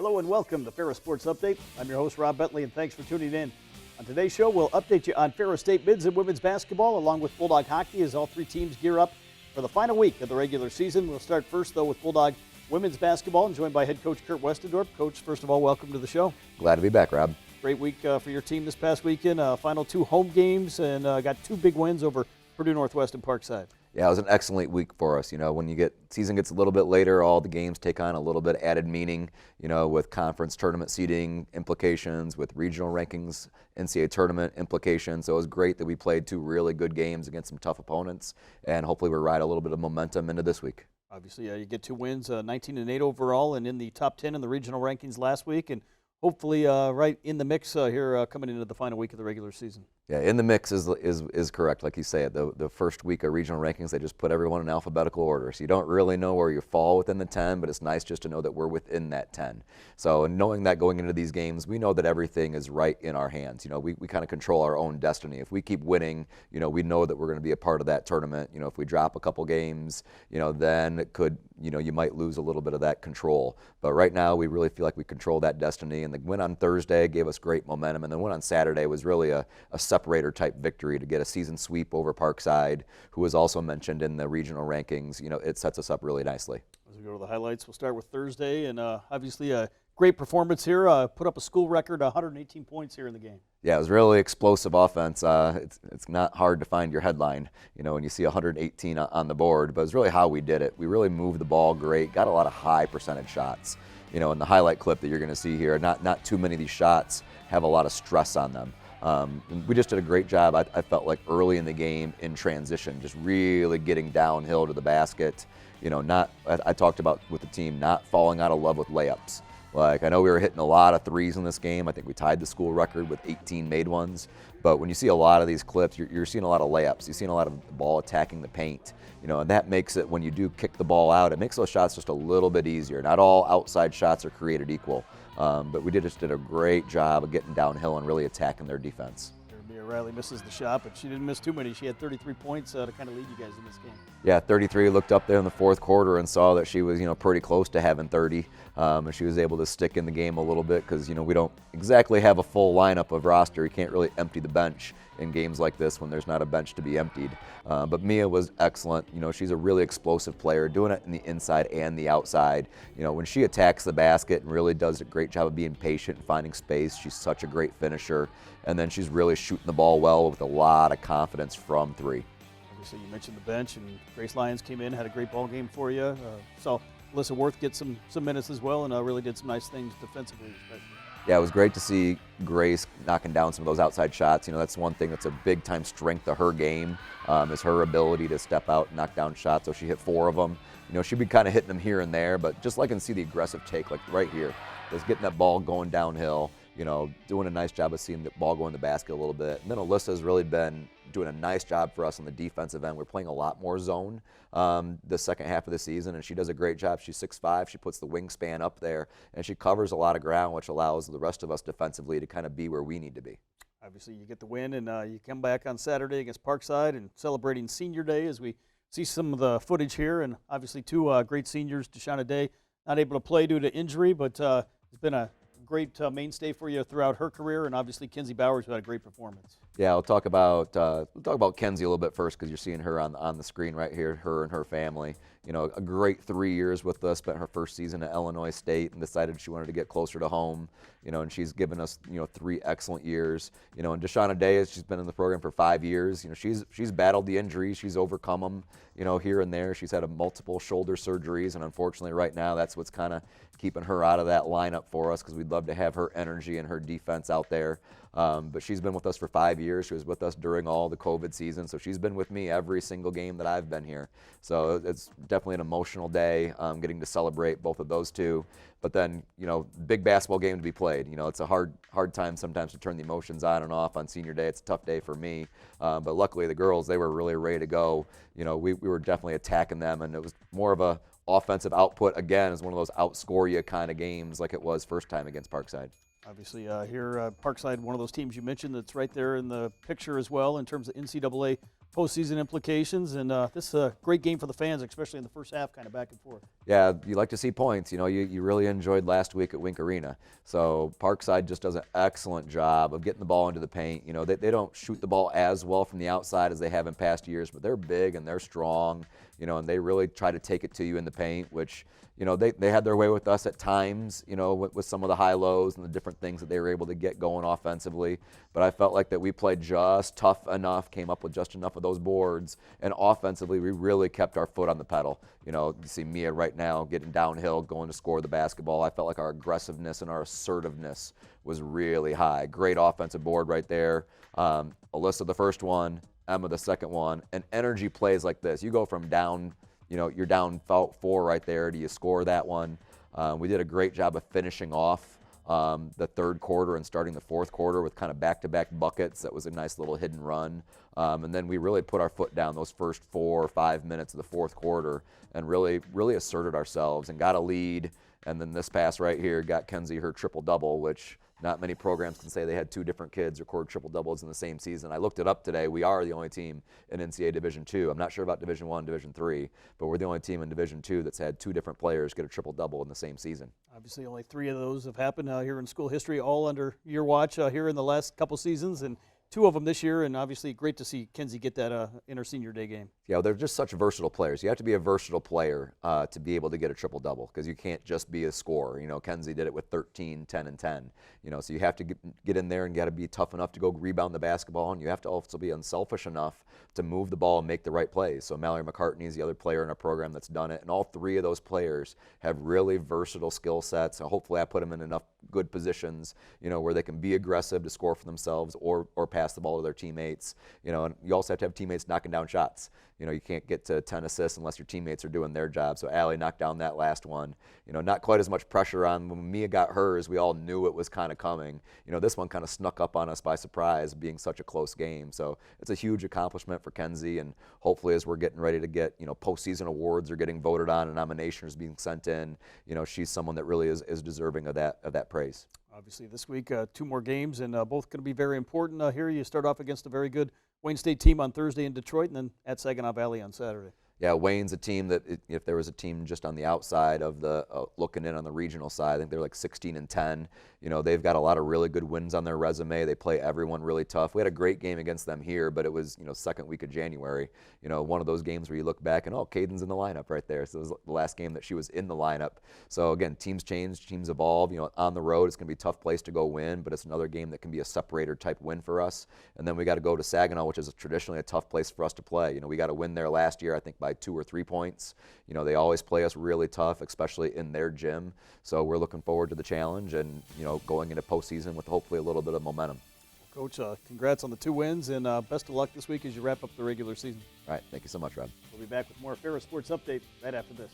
Hello and welcome to Ferris Sports Update. I'm your host, Rob Bentley, and thanks for tuning in. On today's show, we'll update you on Ferris State men's and women's basketball, along with Bulldog hockey, as all three teams gear up for the final week of the regular season. We'll start first, though, with Bulldog women's basketball, and joined by head coach Kurt Westendorp. Coach, first of all, welcome to the show. Glad to be back, Rob. Great week for your team this past weekend. Final two home games, and got two big wins over Purdue Northwest and Parkside. Yeah, it was an excellent week for us. You know, when season gets a little bit later, all the games take on a little bit added meaning, you know, with conference tournament seeding implications, with regional rankings, NCAA tournament implications. So it was great that we played two really good games against some tough opponents, and hopefully we ride a little bit of momentum into this week. Obviously, you get two wins, 19-8 overall, and in the top 10 in the regional rankings last week, and hopefully right in the mix here coming into the final week of the regular season. Yeah, in the mix is correct, like you say. The first week of regional rankings, they just put everyone in alphabetical order, so you don't really know where you fall within the 10, but it's nice just to know that we're within that 10. So knowing that going into these games, we know that everything is right in our hands. You know, we kind of control our own destiny. If we keep winning, you know, we know that we're going to be a part of that tournament. You know, if we drop a couple games, you know, then it could, you know, you might lose a little bit of that control. But right now, we really feel like we control that destiny, and the win on Thursday gave us great momentum, and the win on Saturday was really a separator type victory to get a season sweep over Parkside, who was also mentioned in the regional rankings. You know, it sets us up really nicely. As we go to the highlights, we'll start with Thursday, and obviously a great performance here. Put up a school record, 118 points here in the game. Yeah, it was really explosive offense. It's not hard to find your headline, you know, when you see 118 on the board, but it's really how we did it. We really moved the ball great, got a lot of high percentage shots. You know, in the highlight clip that you're going to see here, not too many of these shots have a lot of stress on them. We just did a great job, I felt like, early in the game in transition, just really getting downhill to the basket. You know, I talked about with the team not falling out of love with layups. Like, I know we were hitting a lot of threes in this game. I think we tied the school record with 18 made ones. But when you see a lot of these clips, you're seeing a lot of layups. You're seeing a lot of the ball attacking the paint. You know, and that makes it, when you do kick the ball out, it makes those shots just a little bit easier. Not all outside shots are created equal. But we just did a great job of getting downhill and really attacking their defense. Mia Riley misses the shot, but she didn't miss too many. She had 33 points to kind of lead you guys in this game. Yeah, 33. Looked up there in the fourth quarter and saw that she was, you know, pretty close to having 30. And she was able to stick in the game a little bit because, you know, we don't exactly have a full lineup of roster. You can't really empty the bench in games like this when there's not a bench to be emptied. But Mia was excellent. You know, she's a really explosive player, doing it in the inside and the outside. You know, when she attacks the basket and really does a great job of being patient and finding space, she's such a great finisher. And then she's really shooting the ball well with a lot of confidence from three. Obviously, you mentioned the bench, and Grace Lyons came in, had a great ball game for you. So Alyssa Worth gets some minutes as well, and really did some nice things defensively, especially. Yeah, it was great to see Grace knocking down some of those outside shots. You know, that's one thing that's a big-time strength of her game, is her ability to step out and knock down shots. So she hit 4 of them. You know, she'd be kind of hitting them here and there, but just like I can see the aggressive take, like right here, just getting that ball going downhill, you know, doing a nice job of seeing the ball go in the basket a little bit. And then Alyssa's really been doing a nice job for us on the defensive end. We're playing a lot more zone the second half of the season, and she does a great job. She's 6'5". She puts the wingspan up there, and she covers a lot of ground, which allows the rest of us defensively to kind of be where we need to be. Obviously, you get the win, and you come back on Saturday against Parkside and celebrating Senior Day as we see some of the footage here. And obviously, two great seniors, Deshauna Day, not able to play due to injury, but it's been a great mainstay for you throughout her career, and obviously Kenzie Bowers, who had a great performance. Yeah, we'll talk about Kenzie a little bit first because you're seeing her on the screen right here, her and her family. You know, a great 3 years with us. Spent her first season at Illinois State and decided she wanted to get closer to home. You know, and she's given us, you know, 3 excellent years. You know, and Deshauna Day, she's been in the program for 5 years. You know, she's battled the injuries, she's overcome them. You know, here and there, she's had multiple shoulder surgeries, and unfortunately, right now, that's what's kind of keeping her out of that lineup for us because we'd love to have her energy and her defense out there. But she's been with us for 5 years. She was with us during all the COVID season, so she's been with me every single game that I've been here. So it's definitely an emotional day, getting to celebrate both of those two. But then, you know, big basketball game to be played. You know, it's a hard time sometimes to turn the emotions on and off on Senior Day. It's a tough day for me. But luckily, the girls, they were really ready to go. You know, we were definitely attacking them, and it was more of a offensive output, again, is one of those outscore you kind of games like it was first time against Parkside. Obviously, here Parkside, one of those teams you mentioned that's right there in the picture as well in terms of NCAA postseason implications, and this is a great game for the fans, especially in the first half, kind of back and forth. Yeah, you like to see points. You know, you really enjoyed last week at Wink Arena. So Parkside just does an excellent job of getting the ball into the paint. You know, they don't shoot the ball as well from the outside as they have in past years, but they're big and they're strong, you know, and they really try to take it to you in the paint, which, you know, they had their way with us at times, you know, with some of the high-lows and the different things that they were able to get going offensively. But I felt like that we played just tough enough, came up with just enough of those boards, and offensively we really kept our foot on the pedal. You know, you see Mia right now getting downhill, going to score the basketball. I felt like our aggressiveness and our assertiveness was really high. Great offensive board right there. Alyssa the first one, Emma the second one, and energy plays like this. You go from down, you know, you're down 4 right there. Do you score that one? We did a great job of finishing off the third quarter and starting the fourth quarter with kind of back-to-back buckets. That was a nice little hidden run. And then we really put our foot down those first 4 or 5 minutes of the fourth quarter and really asserted ourselves and got a lead. And then this pass right here got Kenzie her triple-double, which not many programs can say they had 2 different kids record triple-doubles in the same season. I looked it up today. We are the only team in NCAA Division II. I'm not sure about Division I, Division III, but we're the only team in Division II that's had 2 different players get a triple-double in the same season. Obviously, only 3 of those have happened here in school history, all under your watch here in the last couple seasons, and 2 of them this year, and obviously great to see Kenzie get that in her senior day game. Yeah, they're just such versatile players. You have to be a versatile player to be able to get a triple-double because you can't just be a scorer. You know, Kenzie did it with 13, 10, and 10. You know, so you have to get in there and got to be tough enough to go rebound the basketball, and you have to also be unselfish enough to move the ball and make the right plays. So Mallory McCartney is the other player in our program that's done it, and all 3 of those players have really versatile skill sets. So hopefully I put them in enough good positions, you know, where they can be aggressive to score for themselves or pass the ball to their teammates. You know, and you also have to have teammates knocking down shots. You know, you can't get to 10 assists unless your teammates are doing their job. So Allie knocked down that last one. You know, not quite as much pressure on. When Mia got hers, we all knew it was kind of coming. You know, this one kind of snuck up on us by surprise, being such a close game. So it's a huge accomplishment for Kenzie, and hopefully as we're getting ready to get, you know, postseason awards are getting voted on and nominations being sent in, you know, she's someone that really is deserving of that praise. Obviously this week, 2 more games, and both going to be very important. Here you start off against a very good Wayne State team on Thursday in Detroit, and then at Saginaw Valley on Saturday. Yeah, Wayne's a team that if there was a team just on the outside of the looking in on the regional side, I think they're like 16-10. You know, they've got a lot of really good wins on their resume. They play everyone really tough. We had a great game against them here, but it was, you know, second week of January. You know, one of those games where you look back and, oh, Caden's in the lineup right there. So it was the last game that she was in the lineup. So again, teams change, teams evolve. You know, on the road, it's going to be a tough place to go win, but it's another game that can be a separator type win for us. And then we got to go to Saginaw, which is traditionally a tough place for us to play. You know, we got to win there last year, I think by 2 or 3 points. You know, they always play us really tough, especially in their gym. So we're looking forward to the challenge and, you know, going into postseason with hopefully a little bit of momentum. Coach, congrats on the 2 wins, and best of luck this week as you wrap up the regular season. All right, thank you so much, Rob. We'll be back with more Ferris Sports Update right after this.